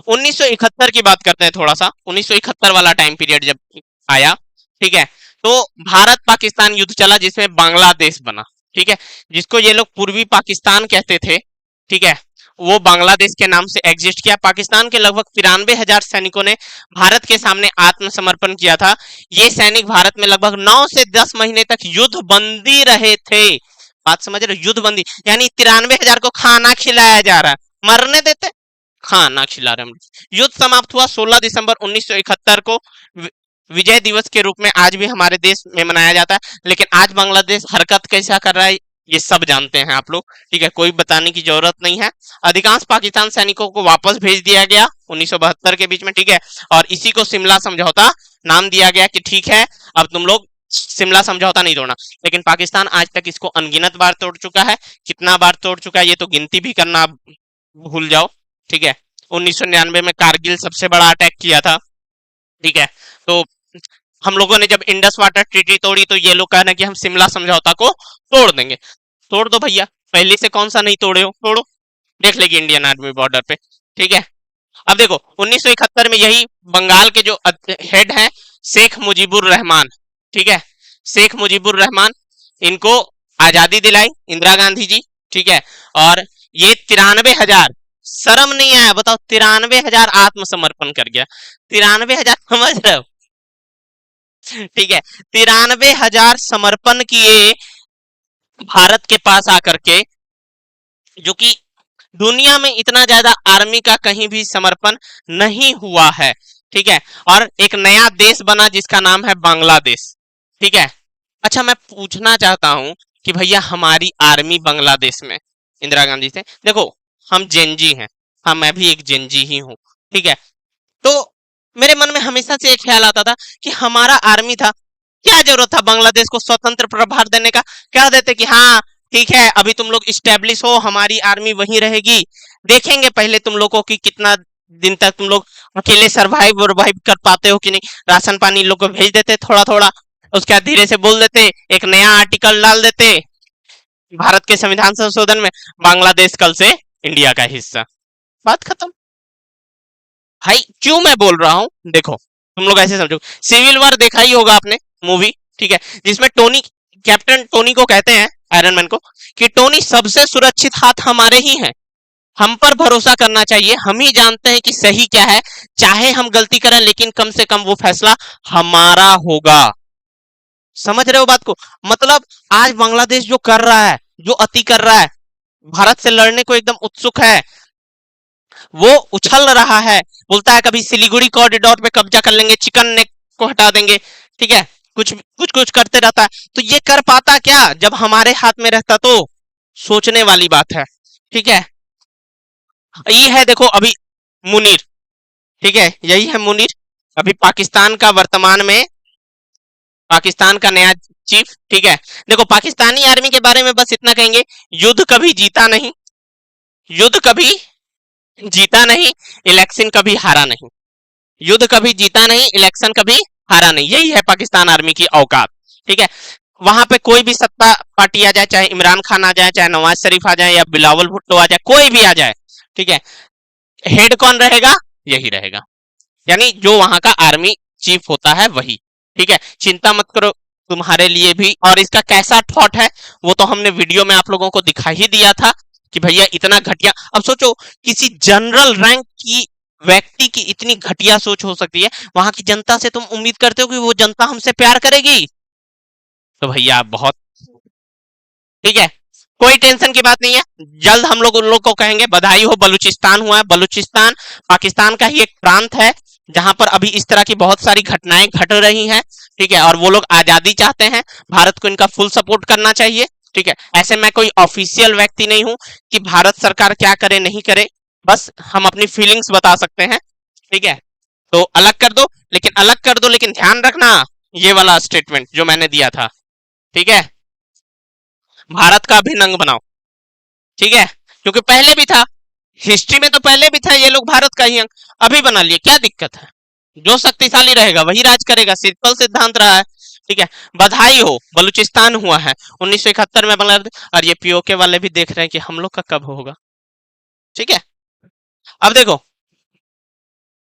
Speaker 1: 1971 की बात करते हैं थोड़ा सा। 1971 वाला टाइम पीरियड जब आया, ठीक है, तो भारत पाकिस्तान युद्ध चला जिसमें बांग्लादेश बना। ठीक है, जिसको ये लोग पूर्वी पाकिस्तान कहते थे। ठीक है, वो बांग्लादेश के नाम से एग्जिस्ट किया। पाकिस्तान के लगभग 93,000 सैनिकों ने भारत के सामने आत्मसमर्पण किया था। ये सैनिक भारत में लगभग 9 से 10 महीने तक युद्ध बंदी रहे थे। बात समझ रहे हो, युद्ध बंदी यानी 93,000 को खाना खिलाया जा रहा है, मरने देते, खाना खिला रहे हम। युद्ध समाप्त हुआ 16 दिसंबर 1971 को, विजय दिवस के रूप में आज भी हमारे देश में मनाया जाता है। लेकिन आज बांग्लादेश हरकत कैसा कर रहा है ये सब जानते हैं आप लोग। ठीक है, कोई बताने की जरूरत नहीं है। अधिकांश पाकिस्तान सैनिकों को वापस भेज दिया गया 1972 के बीच में। ठीक है, और इसी को शिमला समझौता नाम दिया गया कि ठीक है अब तुम लोग शिमला समझौता नहीं तोड़ना। लेकिन पाकिस्तान आज तक इसको अनगिनत बार तोड़ चुका है। कितना बार तोड़ चुका है ये तो गिनती भी करना भूल जाओ। ठीक है, 1999 में कारगिल सबसे बड़ा अटैक किया था। ठीक है, तो हम लोगों ने जब इंडस वाटर ट्रीटी तोड़ी तो ये लोग कह रहे हैं कि हम शिमला समझौता को तोड़ देंगे। तोड़ दो भैया, पहले से कौन सा नहीं तोड़े हो, तोड़ो, देख लेगी इंडियन आर्मी बॉर्डर पे। ठीक है, अब देखो 1971 में यही बंगाल के जो हेड हैं शेख मुजीबुर रहमान। ठीक है, शेख मुजीबुर रहमान, इनको आजादी दिलाई इंदिरा गांधी जी। ठीक है, और ये 93,000, शर्म नहीं आया बताओ, 93,000 आत्मसमर्पण कर गया। 93,000 समझ रहे हो? ठीक है, 93,000 समर्पण किए भारत के पास आकर के, जो कि दुनिया में इतना ज्यादा आर्मी का कहीं भी समर्पण नहीं हुआ है। ठीक है, और एक नया देश बना जिसका नाम है बांग्लादेश। ठीक है, अच्छा मैं पूछना चाहता हूं कि भैया हमारी आर्मी बांग्लादेश में इंदिरा गांधी से, देखो हम जेनजी हैं, हाँ मैं भी एक जेनजी ही हूँ। ठीक है, तो मेरे मन में हमेशा से एक ख्याल आता था कि हमारा आर्मी था, क्या जरूरत था बांग्लादेश को स्वतंत्र प्रभार देने का। कह देते कि हाँ ठीक है अभी तुम लोग स्टेब्लिश हो, हमारी आर्मी वहीं रहेगी, देखेंगे पहले तुम लोगों की कितना दिन तक तुम लोग अकेले सरवाइव वरवाइव कर पाते हो कि नहीं। राशन पानी लोग को भेज देते थोड़ा थोड़ा, उसके बाद धीरे से बोल देते, एक नया आर्टिकल डाल देते भारत के संविधान संशोधन में, बांग्लादेश कल से इंडिया का हिस्सा, बात खत्म। भाई क्यों मैं बोल रहा हूं, देखो तुम लोग ऐसे समझो, सिविल वॉर देखा ही होगा आपने मूवी। ठीक है, जिसमें टोनी, कैप्टन टोनी को कहते हैं आयरन मैन को कि टोनी सबसे सुरक्षित हाथ हमारे ही हैं, हम पर भरोसा करना चाहिए, हम ही जानते हैं कि सही क्या है, चाहे हम गलती करें लेकिन कम से कम वो फैसला हमारा होगा। समझ रहे हो बात को? मतलब आज बांग्लादेश जो कर रहा है, जो अति कर रहा है, भारत से लड़ने को एकदम उत्सुक है, वो उछल रहा है, बोलता है कभी सिलीगुड़ी कॉरिडोर पे कब्जा कर लेंगे, चिकन नेक को हटा देंगे। ठीक है, कुछ कुछ कुछ करते रहता है। तो ये कर पाता क्या जब हमारे हाथ में रहता? तो सोचने वाली बात है। ठीक है, ये है देखो अभी मुनीर। ठीक है, यही है मुनीर, अभी पाकिस्तान का वर्तमान में पाकिस्तान का नया चीफ। ठीक है, देखो पाकिस्तानी आर्मी के बारे में बस इतना कहेंगे, युद्ध कभी जीता नहीं, युद्ध कभी जीता नहीं, इलेक्शन कभी हारा नहीं, युद्ध कभी जीता नहीं, इलेक्शन कभी हारा नहीं, यही है पाकिस्तान आर्मी की औकात। ठीक है, वहां पे कोई भी सत्ता पार्टी आ जाए, चाहे इमरान खान आ जाए, चाहे नवाज शरीफ आ जाए, या बिलावल भुट्टो आ जाए, कोई भी आ जाए, ठीक है, हेड कौन रहेगा? यही रहेगा, यानी जो वहां का आर्मी चीफ होता है वही। ठीक है, चिंता मत करो तुम्हारे लिए भी। और इसका कैसा थॉट है वो तो हमने वीडियो में आप लोगों को दिखा ही दिया था कि भैया इतना घटिया। अब सोचो किसी जनरल रैंक की व्यक्ति की इतनी घटिया सोच हो सकती है, वहां की जनता से तुम उम्मीद करते हो कि वो जनता हमसे प्यार करेगी? तो भैया बहुत, ठीक है, कोई टेंशन की बात नहीं है, जल्द हम लोग उन लोग को कहेंगे बधाई हो, बलूचिस्तान हुआ है। बलूचिस्तान पाकिस्तान का ही एक प्रांत है जहां पर अभी इस तरह की बहुत सारी घटनाएं घट रही हैं। ठीक है, और वो लोग आजादी चाहते हैं, भारत को इनका फुल सपोर्ट करना चाहिए। ठीक है, ऐसे मैं कोई ऑफिशियल व्यक्ति नहीं हूं कि भारत सरकार क्या करे नहीं करे, बस हम अपनी फीलिंग्स बता सकते हैं। ठीक है, तो अलग कर दो, लेकिन अलग कर दो, लेकिन ध्यान रखना ये वाला स्टेटमेंट जो मैंने दिया था। ठीक है, भारत का अभिन्न अंग बनाओ। ठीक है, क्योंकि पहले भी था, हिस्ट्री में तो पहले भी था, ये लोग भारत का ही अंग अभी बना लिए, क्या दिक्कत है? जो शक्तिशाली रहेगा वही राज करेगा, सिंपल सिद्धांत रहा है। ठीक है, बधाई हो, बलूचिस्तान हुआ है 1971 में बांग्लादेश। और ये पीओके वाले भी देख रहे हैं कि हम लोग का कब होगा। ठीक है, अब देखो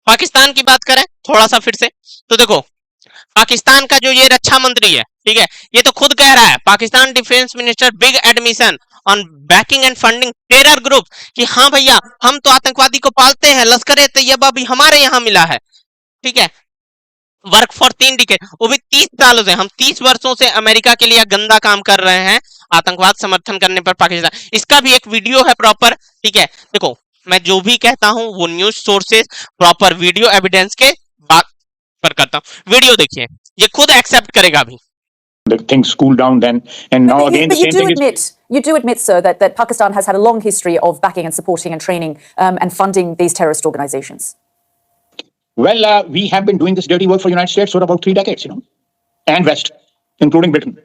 Speaker 1: पाकिस्तान की बात करें थोड़ा सा फिर से, तो देखो पाकिस्तान का जो ये रक्षा मंत्री है, ठीक है, ये तो खुद कह रहा है, Pakistan defence minister big admission on backing and funding terror group, कि हाँ भैया हम तो आतंकवादी को पालते हैं, लश्कर ए तैयबा भी हमारे यहाँ मिला है। ठीक है, वर्क फॉर 3 डिकेड, वो भी 30 सालों से, हम 30 वर्षों से अमेरिका के लिए गंदा काम कर रहे हैं आतंकवाद समर्थन करने पर पाकिस्तान। इसका भी एक वीडियो है प्रॉपर। ठीक है, देखो मैं जो भी कहता हूं वो news sources proper video evidence के बात पर करता हूं, वीडियो देखिए, ये खुद एक्सेप्ट करेगा अभी।
Speaker 3: The things cool down then, and now again the
Speaker 4: But you
Speaker 3: same
Speaker 4: do
Speaker 3: thing
Speaker 4: admit,
Speaker 3: is.
Speaker 4: you do admit, sir, that Pakistan has had a long history of backing and supporting and training and funding these terrorist organizations.
Speaker 3: Well, we have been doing this dirty work for United States for about 3 decades, and West, including Britain.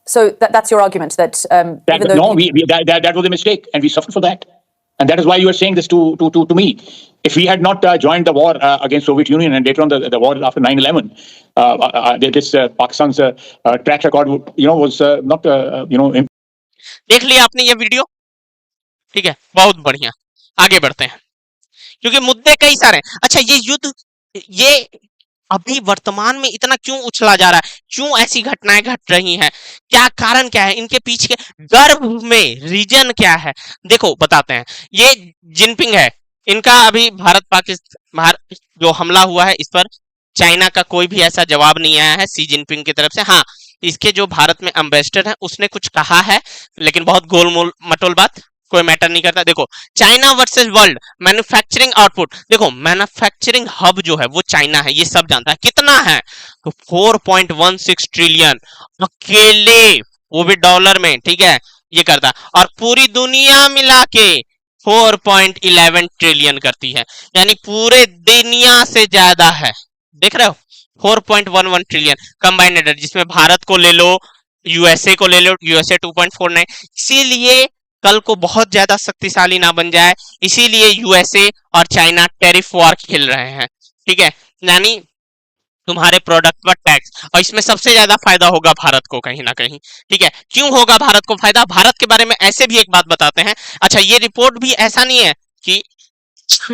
Speaker 4: So that's your argument that even though
Speaker 3: No, that was a mistake, and we suffered for that, and that is why you are saying this to me. If we had not joined the war against Soviet Union and later on the war after 9/11, this Pakistan's track record, was not,
Speaker 1: देख लिया आपने ये वीडियो? ठीक है, बहुत बढ़िया, आगे बढ़ते हैं क्योंकि मुद्दे कई सारे हैं। अच्छा, ये युद्ध ये अभी वर्तमान में इतना क्यों उछला जा रहा है, क्यों ऐसी घटनाएं घट रही हैं, क्या कारण क्या है, इनके पीछे गर्भ में रीजन क्या है? देखो बताते हैं। ये जिनपिंग है, इनका अभी भारत पाकिस्तान जो हमला हुआ है इस पर चाइना का कोई भी ऐसा जवाब नहीं आया है सी जिनपिंग की तरफ से। हाँ, इसके जो भारत में एम्बेसडर है उसने कुछ कहा है, लेकिन बहुत गोल मटोल बात, कोई मैटर नहीं करता। देखो China versus world manufacturing output, देखो मैन्युफैक्चरिंग हब जो है वो चाइना है, ये सब जानता है। कितना है? तो 4.16 ट्रिलियन अकेले, वो भी डॉलर में। ठीक है, ये करता है, और पूरी दुनिया मिला के 4.11 ट्रिलियन करती है, यानी पूरे दुनिया से ज्यादा है। देख रहे हो, 4.11 ट्रिलियन कंबाइंड, जिसमें भारत को ले लो, यूएसए को ले लो, यूएसए 2.49। इसीलिए कल को बहुत ज्यादा शक्तिशाली ना बन जाए, इसीलिए यूएसए और चाइना टैरिफ वॉर खेल रहे हैं। ठीक है, यानी तुम्हारे प्रोडक्ट पर टैक्स, और इसमें सबसे ज्यादा फायदा होगा भारत को कहीं ना कहीं। ठीक है, क्यों होगा भारत को फायदा? भारत के बारे में ऐसे भी एक बात बताते हैं। अच्छा, ये रिपोर्ट भी ऐसा नहीं है कि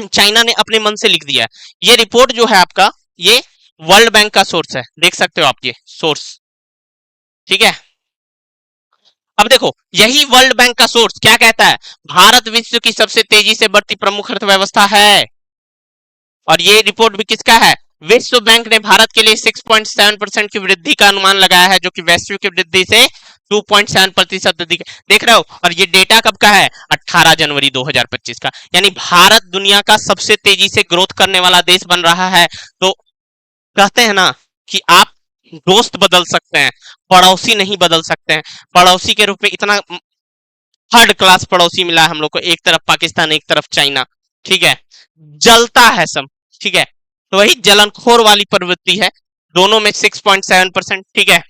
Speaker 1: चाइना ने अपने मन से लिख दिया है, ये रिपोर्ट जो है आपका, ये वर्ल्ड बैंक का सोर्स है, देख सकते हो आप ये सोर्स। ठीक है, अब देखो यही वर्ल्ड बैंक का सोर्स क्या कहता है, भारत विश्व की सबसे तेजी से बढ़ती प्रमुख अर्थव्यवस्था है। और ये रिपोर्ट भी किसका है? विश्व बैंक ने भारत के लिए 6.7% की वृद्धि का अनुमान लगाया है, जो कि वैश्विक की वृद्धि से 2.7% वृद्धि। देख रहे हो, और ये डेटा कब का है? 18 जनवरी 2025 का। यानी भारत दुनिया का सबसे तेजी से ग्रोथ करने वाला देश बन रहा है। तो कहते हैं ना कि आप दोस्त बदल सकते हैं, पड़ोसी नहीं बदल सकते हैं। पड़ोसी के रूप में इतना थर्ड क्लास पड़ोसी मिला है हम लोग को, एक तरफ पाकिस्तान एक तरफ चाइना, ठीक है, जलता है सब, ठीक है। तो वही जलनखोर वाली प्रवृत्ति है, दोनों में 6.7%, ठीक है।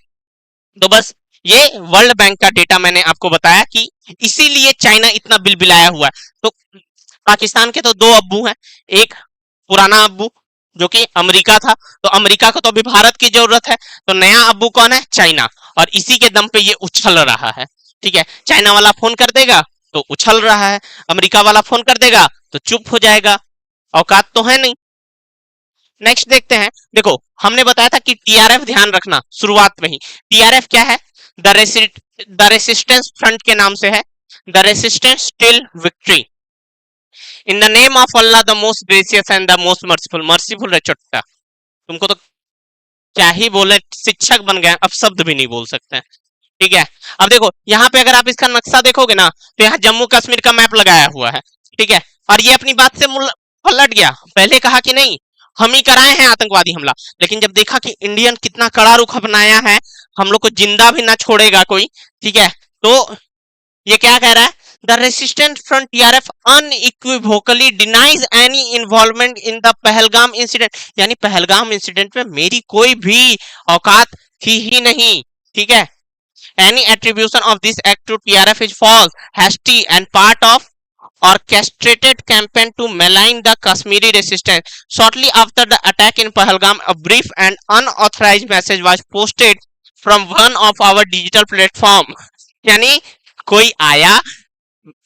Speaker 1: तो बस ये वर्ल्ड बैंक का डेटा मैंने आपको बताया कि इसीलिए चाइना इतना बिलबिलाया हुआ है। तो पाकिस्तान के तो दो अब्बू हैं, एक पुराना अब्बू जो कि अमेरिका था, तो अमेरिका को तो अभी भारत की जरूरत है, तो नया अब्बू कौन है? चाइना। और इसी के दम पे ये उछल रहा है, ठीक है। चाइना वाला फोन कर देगा तो उछल रहा है, अमेरिका वाला फोन कर देगा तो चुप हो जाएगा, औकात तो है नहीं। नेक्स्ट देखते हैं, देखो हमने बताया था कि टीआरएफ ध्यान रखना शुरुआत में ही। टीआरएफ क्या है? द रेसिस्टेंस फ्रंट के नाम से है, the resistance till victory, in the name of Allah the most gracious and the most merciful. Merciful रे चुट्टा, तुमको तो क्या ही बोले, शिक्षक बन गए, अब शब्द भी नहीं बोल सकते हैं, ठीक है। अब देखो यहाँ पे अगर आप इसका नक्शा देखोगे ना, तो यहाँ जम्मू कश्मीर का मैप लगाया हुआ है, ठीक है। और ये अपनी बात से पलट गया, पहले कहा कि नहीं हम ही कराए हैं आतंकवादी हमला, लेकिन जब देखा कि इंडियन कितना कड़ा रुख अपनाया है, हम लोग को जिंदा भी ना छोड़ेगा कोई, ठीक है, तो ये क्या कह रहा है? The resistant front TRF unequivocally denies any involvement in the Pahalgam incident, यानी पहलगाम इंसिडेंट में मेरी कोई भी औकात थी ही नहीं, ठीक है। Any attribution of this act to TRF is false, hasty and part of orchestrated campaign to malign the Kashmiri resistance. Shortly after the attack in Pahalgam, a brief and unauthorized message was posted from one of our digital platform. यानी कोई आया,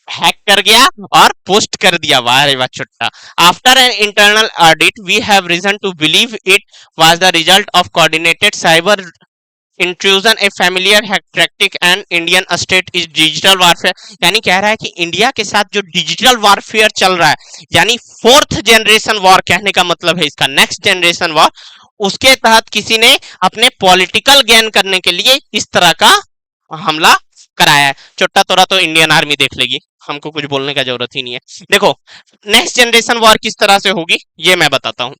Speaker 1: हैक कर गया और पोस्ट कर दिया, वाह रे वाह छुट्टा। After an internal audit, we have reason to believe it was the result of coordinated cyber intrusion A familiar tactic and Indian state is digital warfare. यानी कह रहा है कि इंडिया के साथ जो डिजिटल वारफेयर चल रहा है, यानी फोर्थ जनरेशन वॉर कहने का मतलब है इसका, नेक्स्ट जनरेशन वॉर, उसके तहत किसी ने अपने पॉलिटिकल गेन करने के लिए इस तरह का हमला कराया है। छोटा तोरा तो इंडियन आर्मी देख लेगी, हमको कुछ बोलने का जरूरत ही नहीं है। देखो नेक्स्ट जनरेशन वॉर किस तरह से होगी ये मैं बताता हूँ।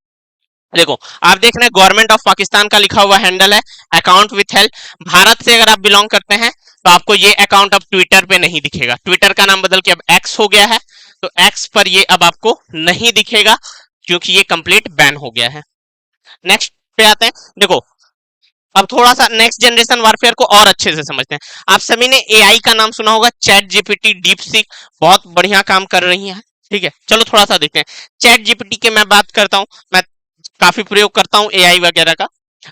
Speaker 1: देखो आप देख रहे हैं गवर्नमेंट ऑफ पाकिस्तान का लिखा हुआ हैंडल है, अकाउंट विथ हेल्प। भारत से अगर आप बिलोंग करते हैं तो आपको ये अकाउंट अब ट्विटर पे नहीं दिखेगा, ट्विटर का नाम बदल के अब एक्स हो गया है, तो एक्स पर ये अब आपको नहीं दिखेगा क्योंकि ये कंप्लीट बैन हो गया है। नेक्स्ट पे आते हैं, देखो अब थोड़ा सा नेक्स्ट जनरेशन वारफेयर को और अच्छे से समझते हैं। आप सभी ने एआई का नाम सुना होगा, चैट जीपीटी, डीपसीक, बहुत बढ़िया काम कर रही है, ठीक है। चलो थोड़ा सा देखते हैं। चैट जीपीटी की मैं बात करता हूँ, मैं काफी प्रयोग करता हूँ एआई वगैरह का।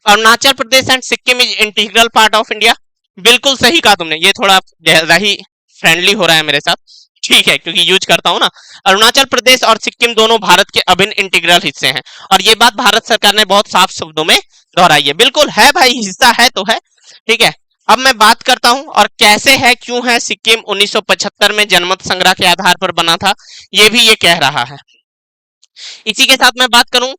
Speaker 1: Arunachal Pradesh and Sikkim is integral part of India, बिल्कुल सही कहा तुमने, ये थोड़ा ज्यादा ही फ्रेंडली हो रहा है मेरे साथ, ठीक है, क्योंकि यूज करता हूं ना। अरुणाचल प्रदेश और सिक्किम दोनों भारत के अभिन्न इंटीग्रल हिस्से हैं, और ये बात भारत सरकार ने बहुत साफ शब्दों में दोहराई है। बिल्कुल है भाई, हिस्सा है तो है, ठीक है। अब मैं बात करता हूं और कैसे है, क्यों है। सिक्किम 1975 में जनमत संग्रह के आधार पर बना था, ये भी ये कह रहा है। इसी के साथ मैं बात करूं,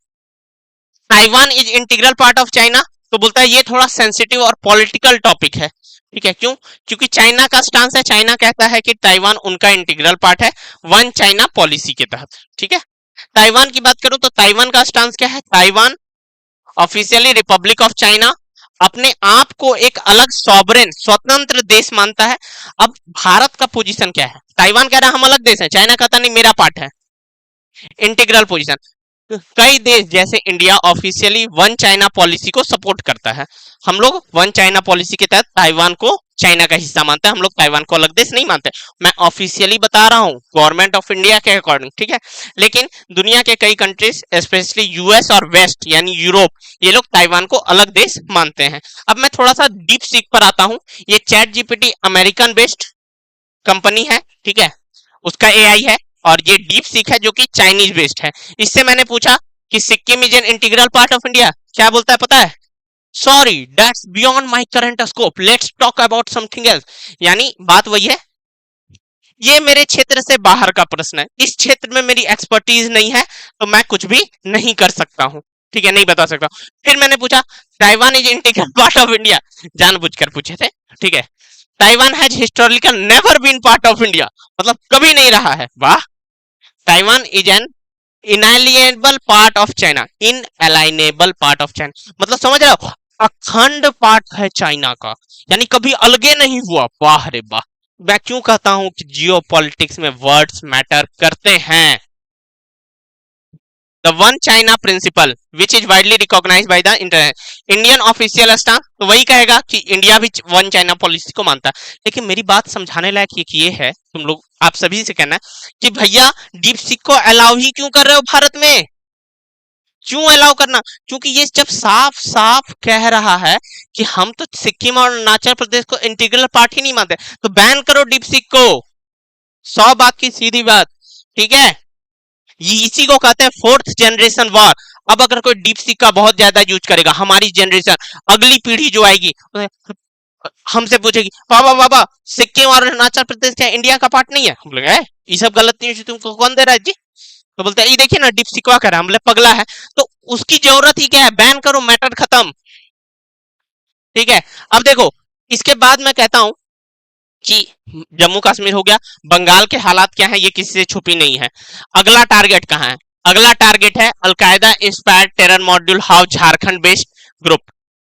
Speaker 1: Taiwan is integral part of China, तो बोलता है ये थोड़ा सेंसिटिव और पॉलिटिकल टॉपिक है, ठीक है। क्यों? क्योंकि चाइना का स्टांस है, चाइना कहता है कि ताइवान उनका इंटीग्रल पार्ट है वन चाइना पॉलिसी के तहत, ठीक है। ताइवान की बात करूं तो ताइवान का स्टांस क्या है? Taiwan officially Republic of China अपने आप को एक अलग सॉवरेन स्वतंत्र देश मानता है। अब भारत का पोजीशन क्या है? ताइवान कह रहा है हम अलग देश है, चाइना कहता नहीं मेरा पार्ट है, इंटीग्रल पोजीशन। कई देश जैसे India officially one China policy को सपोर्ट करता है, हम लोग वन चाइना पॉलिसी के तहत ताइवान को चाइना का हिस्सा मानते हैं, हम लोग ताइवान को अलग देश नहीं मानते। मैं ऑफिशियली बता रहा हूं गवर्नमेंट ऑफ इंडिया के अकॉर्डिंग, ठीक है। लेकिन दुनिया के कई कंट्रीज स्पेशली यूएस और वेस्ट यानी यूरोप, ये लोग ताइवान को अलग देश मानते हैं। अब मैं थोड़ा सा डीप सीक पर आता हूं। ये chat GPT American based company है, ठीक है, उसका एआई है, और ये डीप सीक है जो कि चाइनीज बेस्ड है। इससे मैंने पूछा कि Sikkim is an integral part of India, क्या बोलता है पता है? Sorry that's beyond my current scope, let's talk about something else. यानी बात वही है, ये मेरे क्षेत्र से बाहर का प्रश्न है, इस क्षेत्र में मेरी एक्सपर्टीज नहीं है, तो मैं कुछ भी नहीं कर सकता हूं, ठीक है, नहीं बता सकता। फिर मैंने पूछा Taiwan is integral part of India, जानबूझकर पूछे थे, ठीक है। Taiwan has historical never been part of India, मतलब कभी नहीं रहा है, वाह। Taiwan is an inalienable part of China, inalienable part of China, मतलब समझ रहे हो, अखंड पार्ट है चाइना का, यानी कभी अलगे नहीं हुआ। वाह रे वाह। मैं क्यों कहता हूं कि जियो पॉलिटिक्स में वर्ड्स मैटर करते हैं। The one China principle which is widely recognised by the Indian official staff, तो वही कहेगा कि इंडिया भी वन चाइना पॉलिसी को मानता है। लेकिन मेरी बात समझाने लायक ये है, तुम लोग आप सभी से कहना कि भैया डीप सीक को अलाउ ही क्यों कर रहे हो भारत में, क्यों अलाउ करना? क्योंकि ये जब साफ साफ कह रहा है कि हम तो सिक्किम और अरुणाचल प्रदेश को इंटीग्रल पार्ट ही नहीं मानते, तो बैन करो डीप सीक को। 100 बात की सीधी बात, ठीक है। ये इसी को कहते हैं फोर्थ जनरेशन वॉर। अब अगर कोई डीप सीक का बहुत ज्यादा यूज करेगा, हमारी जनरेशन, अगली पीढ़ी जो आएगी हमसे पूछेगी, बाबा बाबा सिक्किम और अरुणाचल प्रदेश क्या इंडिया का पार्ट नहीं है? हम लोग ये सब गलत न्यूज तुमको कौन दे रहा है जी? तो बोलते हैं ये देखिए ना डीप सिकवा कर रहा है, हम लोग पगला है। तो उसकी जरूरत ही क्या है? बैन करो, मैटर खत्म, ठीक है। अब देखो इसके बाद मैं कहता हूं कि जम्मू कश्मीर हो गया, बंगाल के हालात क्या है ये किसी से छुपी नहीं है। अगला टारगेट कहां है? अगला टारगेट है al Qaeda inspired terror module how Jharkhand based group.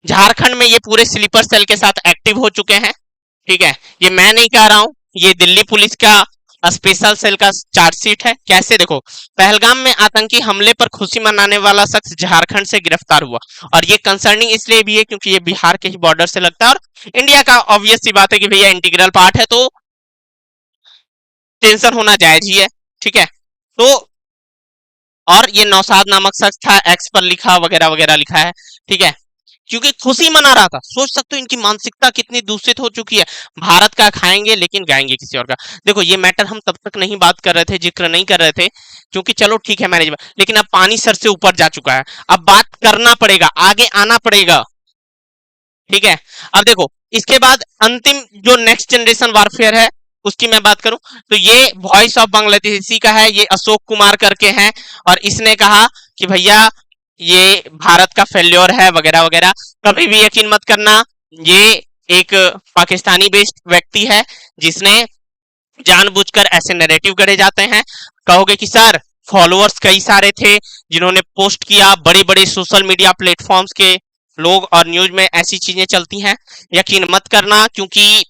Speaker 1: Jharkhand में ये पूरे स्लीपर सेल के साथ एक्टिव हो चुके हैं, ठीक है। ये मैं नहीं कह रहा हूं, ये दिल्ली पुलिस का स्पेशल सेल का चार्जशीट है। कैसे? देखो, पहलगाम में आतंकी हमले पर खुशी मनाने वाला शख्स झारखंड से गिरफ्तार हुआ, और ये कंसर्निंग इसलिए भी है क्योंकि ये बिहार के ही बॉर्डर से लगता है और इंडिया का ऑब्वियस सी बात है कि भैया इंटीग्रल पार्ट है, तो टेंशन होना जायज ही है, ठीक है। तो और ये नौसाद नामक शख्स था, एक्स पर लिखा वगैरह वगैरह लिखा है, ठीक है, क्योंकि खुशी मना रहा था। सोच सकते हो इनकी मानसिकता कितनी दूषित हो चुकी है। भारत का खाएंगे लेकिन गाएंगे किसी और का। देखो ये मैटर हम तब तक नहीं बात कर रहे थे, जिक्र नहीं कर रहे थे, क्योंकि चलो ठीक है मैनेजमेंट, लेकिन अब पानी सर से ऊपर जा चुका है, अब बात करना पड़ेगा, आगे आना पड़ेगा, ठीक है। अब देखो इसके बाद अंतिम जो नेक्स्ट जनरेशन वारफेयर है उसकी मैं बात करूं तो ये वॉइस ऑफ बांग्लादेशी का है, ये अशोक कुमार करके हैं, और इसने कहा कि भैया ये भारत का फेल्योर है वगैरह वगैरह। कभी भी यकीन मत करना, ये एक पाकिस्तानी बेस्ड व्यक्ति है जिसने जानबूझकर ऐसे नैरेटिव करे जाते हैं। कहोगे कि सर फॉलोअर्स कई सारे थे जिन्होंने पोस्ट किया, बड़े बड़े सोशल मीडिया प्लेटफॉर्म्स के लोग, और न्यूज में ऐसी चीजें चलती हैं, यकीन मत करना, क्योंकि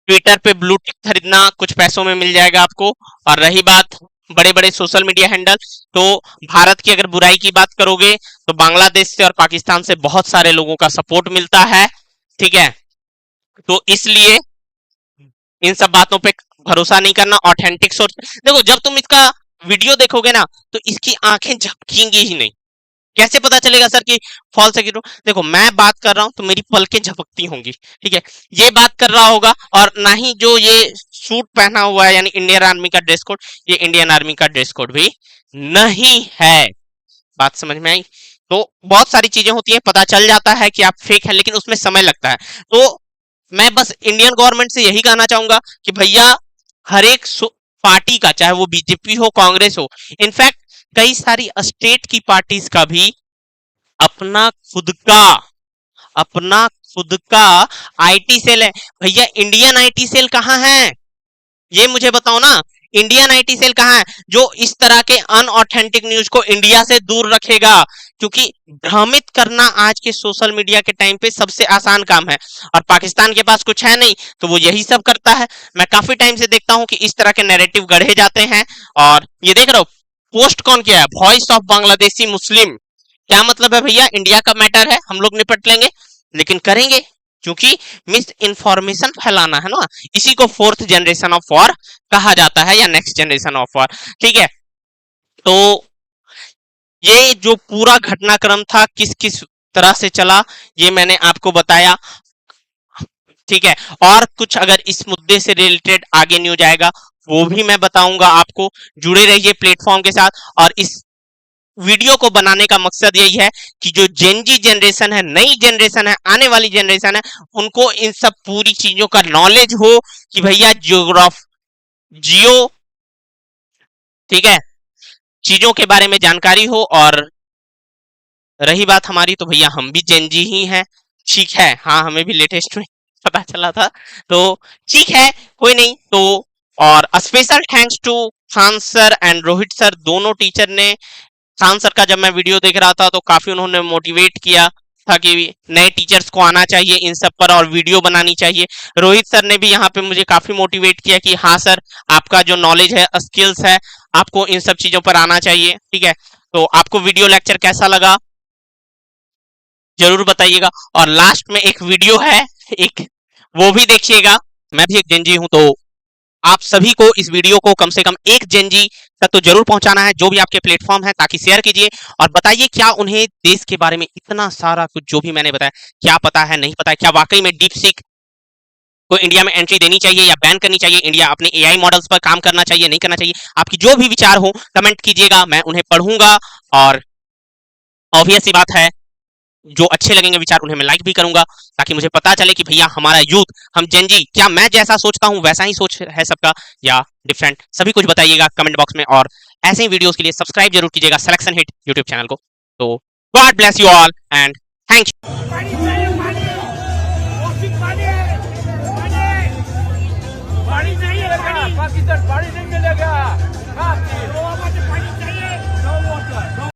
Speaker 1: ट्विटर पे ब्लू टिक खरीदना कुछ पैसों में मिल जाएगा आपको। और रही बात बड़े बड़े सोशल मीडिया हैंडल, तो भारत की अगर बुराई की बात करोगे तो बांग्लादेश से और पाकिस्तान से बहुत सारे लोगों का सपोर्ट मिलता है, ठीक है। तो इसलिए इन सब बातों पे भरोसा नहीं करना, ऑथेंटिक सोर्स। देखो जब तुम इसका वीडियो देखोगे ना तो इसकी आंखें झपकेंगी ही नहीं। कैसे पता चलेगा सर कि फॉल्स है कि ट्रू? देखो मैं बात कर रहा हूं तो मेरी पलकें झपकती होंगी, ठीक है। ये बात कर रहा होगा, और ना ही जो ये सूट पहना हुआ है यानी इंडियन आर्मी का ड्रेस कोड, ये इंडियन आर्मी का ड्रेस कोड भी नहीं है। बात समझ में आई? तो बहुत सारी चीजें होती है, पता चल जाता है कि आप फेक है, लेकिन उसमें समय लगता है। तो मैं बस इंडियन गवर्नमेंट से यही कहना चाहूंगा कि भैया हर एक पार्टी का, चाहे वो बीजेपी हो कांग्रेस हो, इनफैक्ट कई सारी स्टेट की पार्टीज का भी अपना खुद का अपना खुद का आईटी सेल है। भैया इंडियन आईटी सेल कहां है? ये मुझे बताओ ना, इंडियन आईटी सेल कहां है जो इस तरह के अनऑथेंटिक न्यूज को इंडिया से दूर रखेगा? क्योंकि भ्रमित करना आज के सोशल मीडिया के टाइम पे सबसे आसान काम है, और पाकिस्तान के पास कुछ है नहीं तो वो यही सब करता है। मैं काफी टाइम से देखता हूं कि इस तरह के नैरेटिव गढ़े जाते हैं, और ये देख रहे हो पोस्ट कौन किया है? वॉइस ऑफ बांग्लादेशी मुस्लिम। क्या मतलब है भैया? इंडिया का मैटर है, हम लोग निपट लेंगे, लेकिन करेंगे क्योंकि मिस इन्फॉर्मेशन फैलाना है ना, इसी को फोर्थ जनरेशन ऑफ वॉर कहा जाता है, या नेक्स्ट जनरेशन ऑफ वॉर, ठीक है। तो ये जो पूरा घटनाक्रम था किस किस तरह से चला ये मैंने आपको बताया, ठीक है। और कुछ अगर इस मुद्दे से रिलेटेड आगे न्यूज आएगा वो भी मैं बताऊंगा आपको। जुड़े रहिए प्लेटफॉर्म के साथ, और इस वीडियो को बनाने का मकसद यही है कि जो जेनजी जनरेशन है, नई जनरेशन है, आने वाली जनरेशन है, उनको इन सब पूरी चीजों का नॉलेज हो कि भैया जियो, ठीक है, चीजों के बारे में जानकारी हो। और रही बात हमारी, तो भैया हम भी जेनजी ही हैं, ठीक है। हाँ हमें भी लेटेस्ट में पता चला था, तो ठीक है कोई नहीं। तो और special thanks to Khan sir and Rohit sir, दोनों टीचर ने। खान सर का जब मैं वीडियो देख रहा था तो काफी उन्होंने मोटिवेट किया था कि नए टीचर्स को आना चाहिए इन सब पर और वीडियो बनानी चाहिए। रोहित सर ने भी यहाँ पे मुझे काफी मोटिवेट किया कि हाँ सर, आपका जो नॉलेज है, स्किल्स है, आपको इन सब चीजों पर आना चाहिए। ठीक है, तो आपको वीडियो लेक्चर कैसा लगा जरूर बताइएगा। और लास्ट में एक वीडियो है, एक वो भी देखिएगा। मैं भी एक जेनजी हूं, तो आप सभी को इस वीडियो को कम से कम एक जेनजी तक तो जरूर पहुंचाना है, जो भी आपके प्लेटफॉर्म है, ताकि शेयर कीजिए और बताइए क्या उन्हें देश के बारे में इतना सारा कुछ जो भी मैंने बताया क्या पता है, नहीं पता है। क्या वाकई में डीप सीक को इंडिया में एंट्री देनी चाहिए या बैन करनी चाहिए, इंडिया अपने एआई मॉडल्स पर काम करना चाहिए, नहीं करना चाहिए। आपकी जो भी विचार हो कमेंट कीजिएगा, मैं उन्हें पढ़ूंगा और ऑब्वियस सी बात है, जो अच्छे लगेंगे विचार उन्हें मैं लाइक भी करूंगा, ताकि मुझे पता चले कि भैया हमारा यूथ, हम जेनजी, क्या मैं जैसा सोचता हूं वैसा ही सोच है सबका या डिफरेंट, सभी कुछ बताइएगा कमेंट बॉक्स में। और ऐसे ही वीडियोस के लिए सब्सक्राइब जरूर कीजिएगा सिलेक्शन हिट यूट्यूब चैनल को। तो God bless you all and thank you.
Speaker 5: पानी नहीं है, पाकिस्तान पानी नहीं मिलेगा।